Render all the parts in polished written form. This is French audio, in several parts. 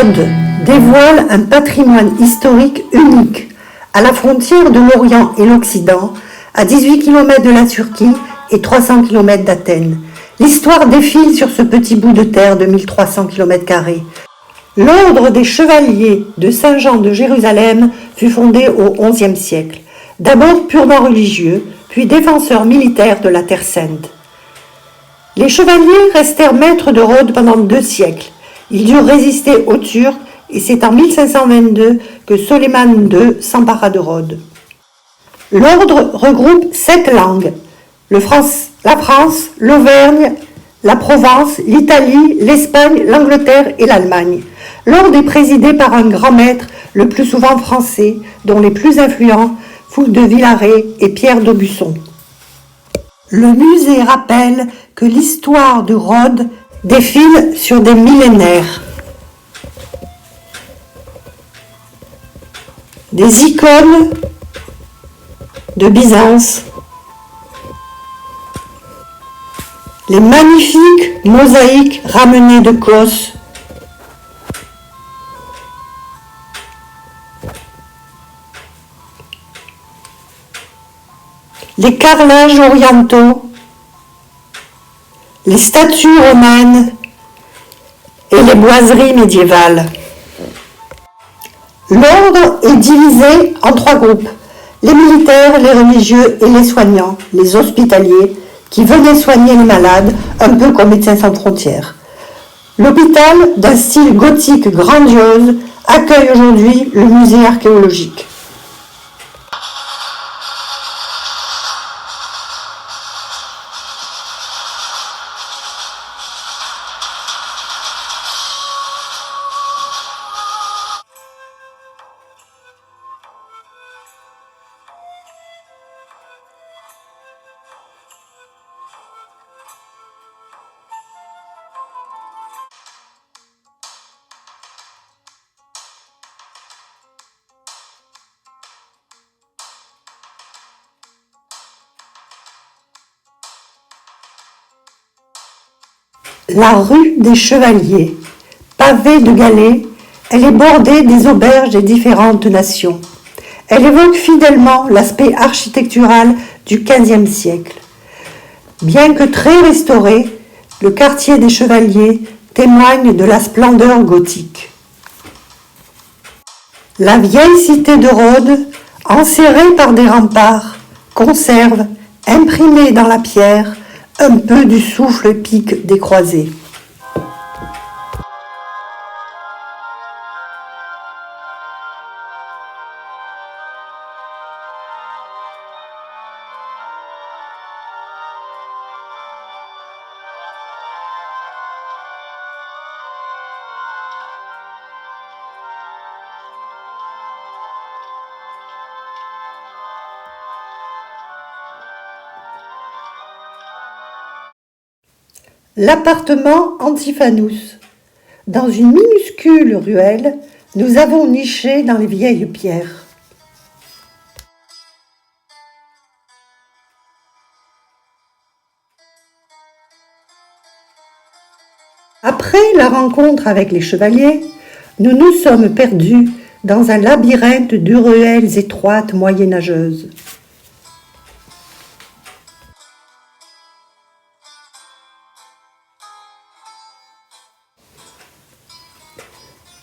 Rhodes dévoile un patrimoine historique unique, à la frontière de l'Orient et l'Occident, à 18 km de la Turquie et 300 km d'Athènes. L'histoire défile sur ce petit bout de terre de 1300 km². L'ordre des chevaliers de Saint-Jean de Jérusalem fut fondé au XIe siècle, d'abord purement religieux, puis défenseur militaire de la Terre Sainte. Les chevaliers restèrent maîtres de Rhodes pendant 2 siècles. Ils durent résister aux Turcs et c'est en 1522 que Solyman II s'empara de Rhodes. L'ordre regroupe 7 langues, la France, l'Auvergne, la Provence, l'Italie, l'Espagne, l'Angleterre et l'Allemagne. L'ordre est présidé par un grand maître, le plus souvent français, dont les plus influents, Fouques de Villaret et Pierre d'Aubusson. Le musée rappelle que l'histoire de Rhodes défile sur des millénaires. Des icônes de Byzance, les magnifiques mosaïques ramenées de Kos, les carrelages orientaux, les statues romanes et les boiseries médiévales. L'ordre est divisé en 3 groupes, les militaires, les religieux et les soignants, les hospitaliers, qui venaient soigner les malades, un peu comme Médecins sans frontières. L'hôpital, d'un style gothique grandiose, accueille aujourd'hui le musée archéologique. La rue des Chevaliers, pavée de galets, elle est bordée des auberges des différentes nations. Elle évoque fidèlement l'aspect architectural du XVe siècle. Bien que très restauré, le quartier des Chevaliers témoigne de la splendeur gothique. La vieille cité de Rhodes, enserrée par des remparts, conserve, imprimée dans la pierre, un peu du souffle épique des croisés. L'appartement Antiphanous. Dans une minuscule ruelle, nous avons niché dans les vieilles pierres. Après la rencontre avec les chevaliers, nous nous sommes perdus dans un labyrinthe de ruelles étroites moyenâgeuses.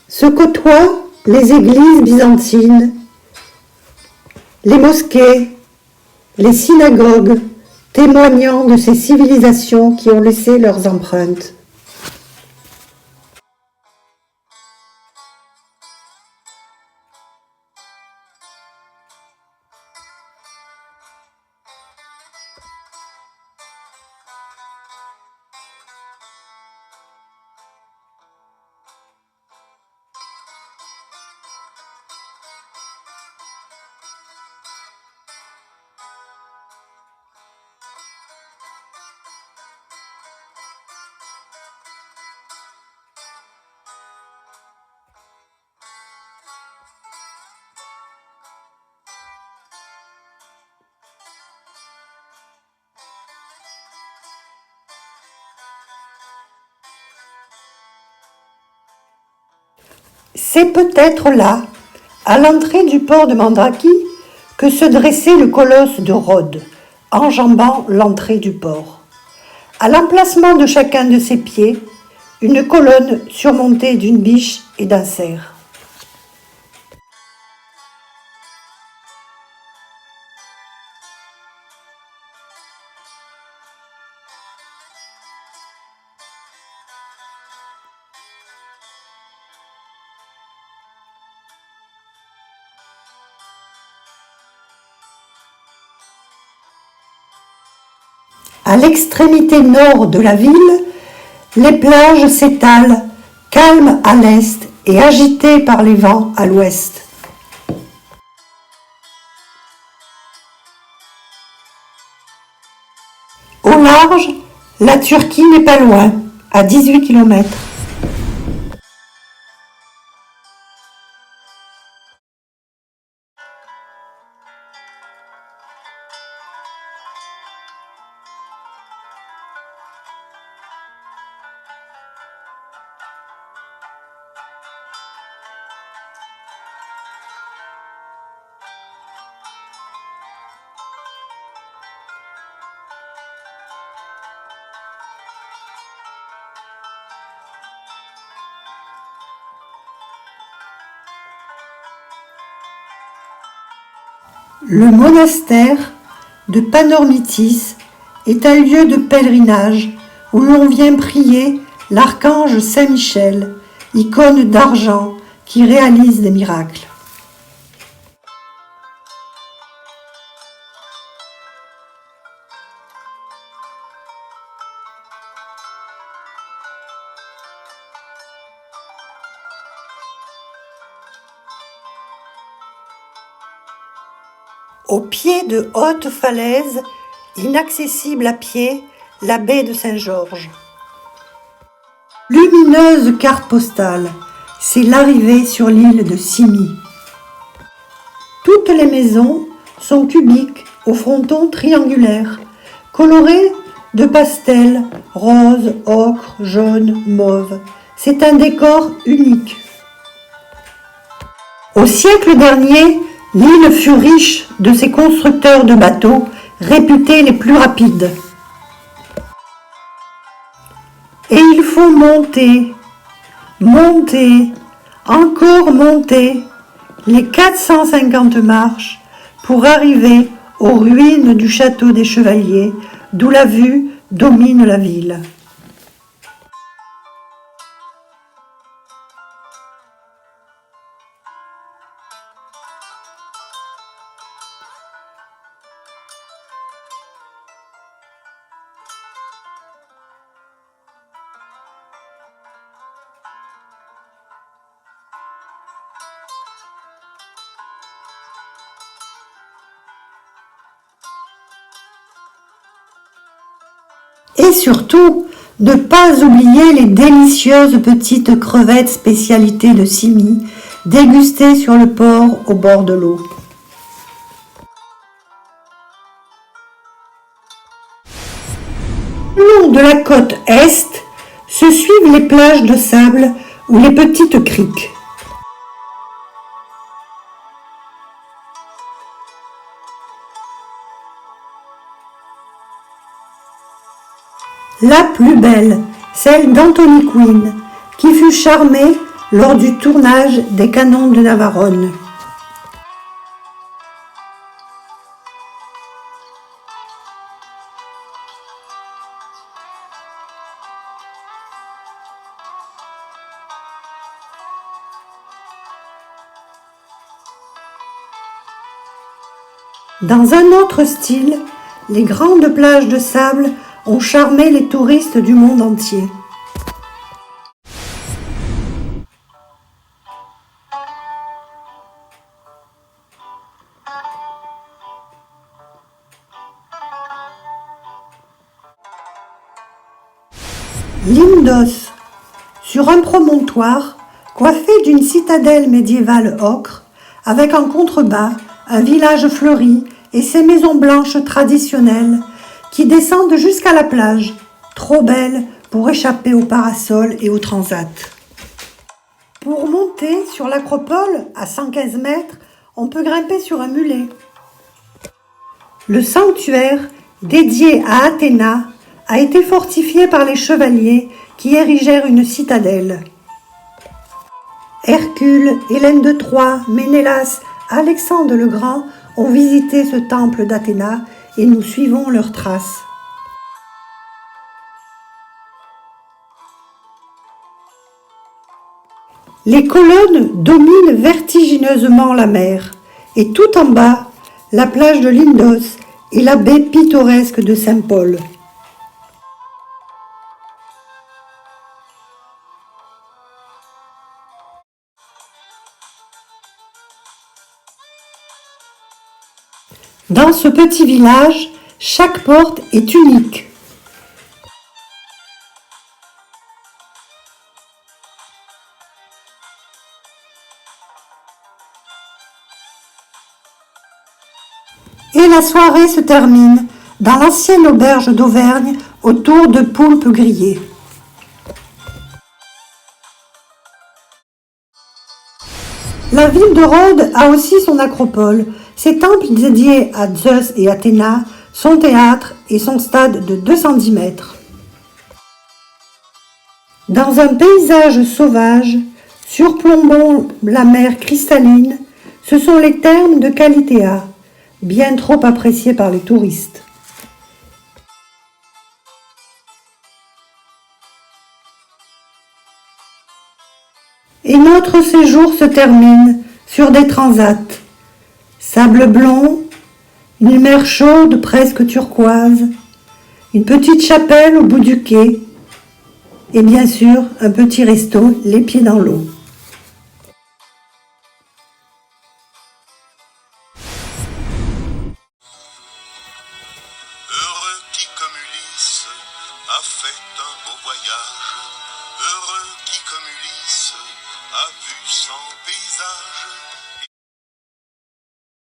Se côtoient les églises byzantines, les mosquées, les synagogues, témoignant de ces civilisations qui ont laissé leurs empreintes. C'est peut-être là, à l'entrée du port de Mandraki, que se dressait le colosse de Rhodes, enjambant l'entrée du port. À l'emplacement de chacun de ses pieds, une colonne surmontée d'une biche et d'un cerf. À l'extrémité nord de la ville, les plages s'étalent, calmes à l'est et agitées par les vents à l'ouest. Au large, la Turquie n'est pas loin, à 18 kilomètres. Le monastère de Panormitis est un lieu de pèlerinage où l'on vient prier l'archange Saint-Michel, icône d'argent qui réalise des miracles. Au pied de hautes falaises, inaccessible à pied, la baie de Saint-Georges. Lumineuse carte postale, c'est l'arrivée sur l'île de Symi. Toutes les maisons sont cubiques au fronton triangulaire, colorées de pastels, rose, ocre, jaune, mauve. C'est un décor unique. Au siècle dernier, l'île fut riche de ses constructeurs de bateaux, réputés les plus rapides. Et il faut monter, monter, encore monter, les 450 marches pour arriver aux ruines du château des Chevaliers, d'où la vue domine la ville. Et surtout, ne pas oublier les délicieuses petites crevettes spécialité de Symi, dégustées sur le port au bord de l'eau. Le long de la côte est se suivent les plages de sable ou les petites criques. La plus belle, celle d'Anthony Quinn, qui fut charmé lors du tournage des Canons de Navarone. Dans un autre style, les grandes plages de sable ont charmé les touristes du monde entier. Lindos, sur un promontoire coiffé d'une citadelle médiévale ocre, avec en contrebas un village fleuri et ses maisons blanches traditionnelles qui descendent jusqu'à la plage, trop belles pour échapper aux parasols et aux transats. Pour monter sur l'acropole, à 115 mètres, on peut grimper sur un mulet. Le sanctuaire, dédié à Athéna, a été fortifié par les chevaliers qui érigèrent une citadelle. Hercule, Hélène de Troie, Ménélas, Alexandre le Grand ont visité ce temple d'Athéna et nous suivons leurs traces. Les colonnes dominent vertigineusement la mer et tout en bas, la plage de Lindos et la baie pittoresque de Saint-Paul. Dans ce petit village, chaque porte est unique. Et la soirée se termine dans l'ancienne auberge d'Auvergne autour de poulpes grillées. La ville de Rhodes a aussi son acropole. Ses temples dédiés à Zeus et Athéna, son théâtre et son stade de 210 mètres. Dans un paysage sauvage, surplombant la mer cristalline, ce sont les thermes de Kalitéa, bien trop appréciés par les touristes. Et notre séjour se termine sur des transats. Sable blond, une mer chaude presque turquoise, une petite chapelle au bout du quai et bien sûr un petit resto les pieds dans l'eau. Heureux qui comme Ulysse a fait un beau voyage, heureux qui comme Ulysse a vu son paysage.